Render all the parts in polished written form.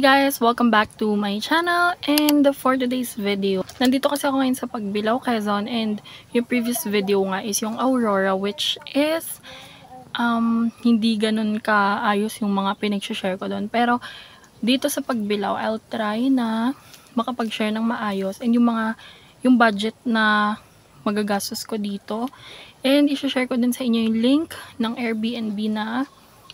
Hey guys! Welcome back to my channel, and for today's video, nandito kasi ako ngayon sa Pagbilao, Quezon, and yung previous video nga is yung Aurora, which is hindi ganun kaayos yung mga pinag-share ko doon. Pero dito sa Pagbilao, I'll try na makapag-share ng maayos and yung budget na magagastos ko dito, and i-share ko din sa inyo yung link ng Airbnb na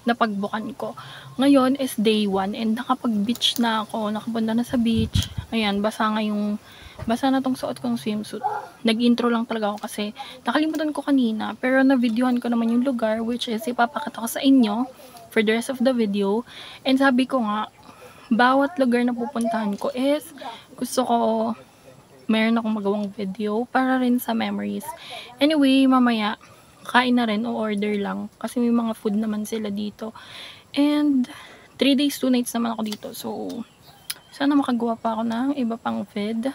napagbukan ko. Ngayon is day 1 and nakapag-beach na ako. Nakapunta na sa beach. Ayan, basa na tong suot kong swimsuit. Nag-intro lang talaga ako kasi nakalimutan ko kanina. Pero na-videohan ko naman yung lugar, which is ipapakita ko sa inyo for the rest of the video. And sabi ko nga, bawat lugar na pupuntahan ko is gusto ko meron akong magawang video para rin sa memories. Anyway, mamaya kain na rin o order lang kasi may mga food naman sila dito. And 3 days 2 nights naman ako dito. So sana makagawa pa ako ng iba pang feed.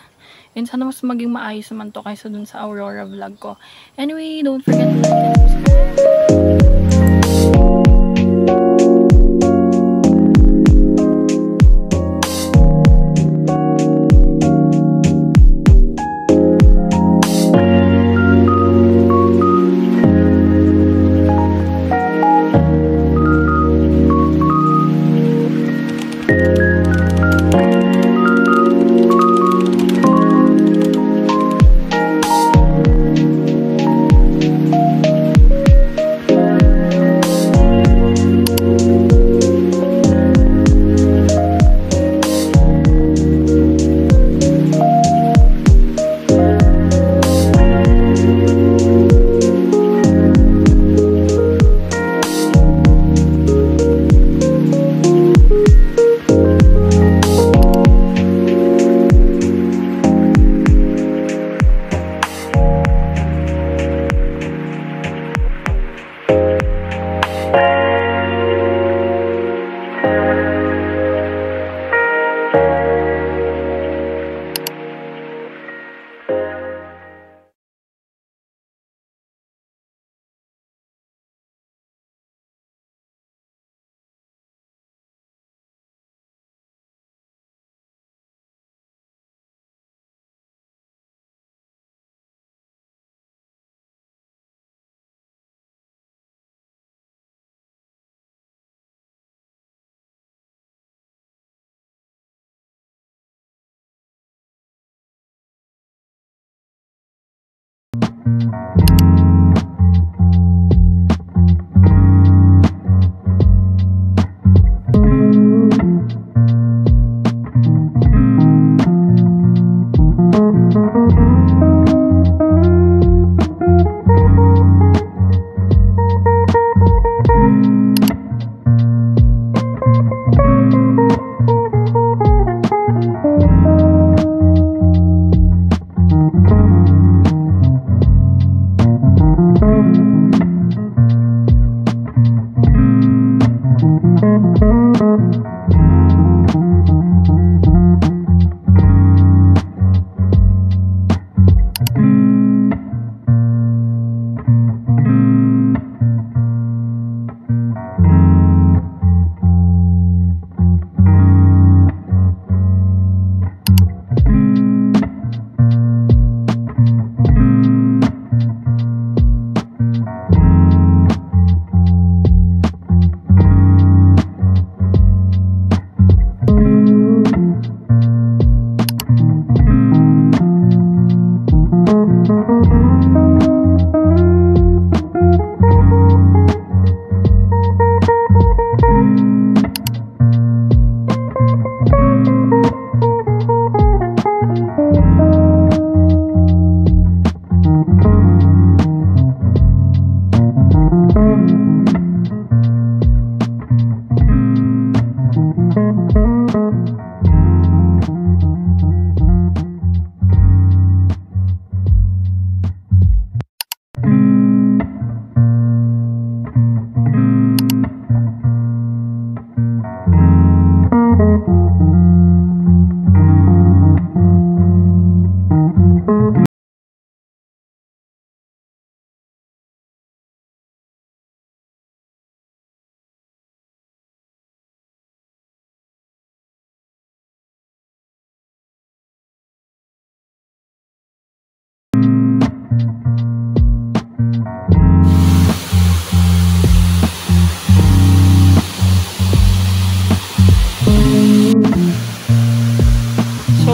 And sana mas maging maayos naman to kaysa dun sa Aurora vlog ko. Anyway, don't forget to like and subscribe.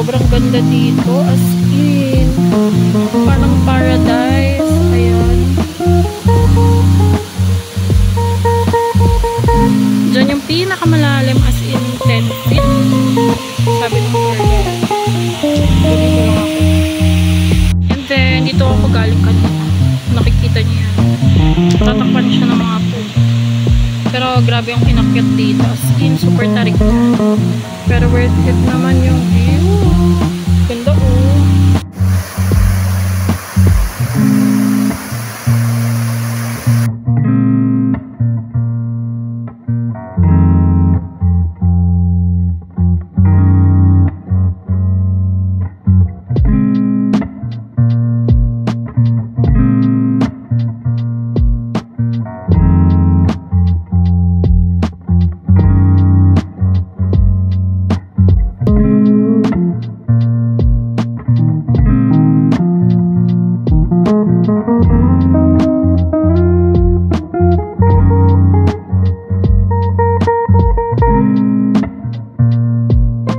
Sobrang ganda dito. As in, parang paradise. Ayan. Diyan yung pinakamalalim, as in 10 feet. Sabi ng girl. Dito lang ako. And then, dito ako galing kanina. Nakikita niyo yan. Tatakpan siya ng mga pool. Pero grabe yung inakyat dito. As in, super tarik na. Pero worth it naman yung view.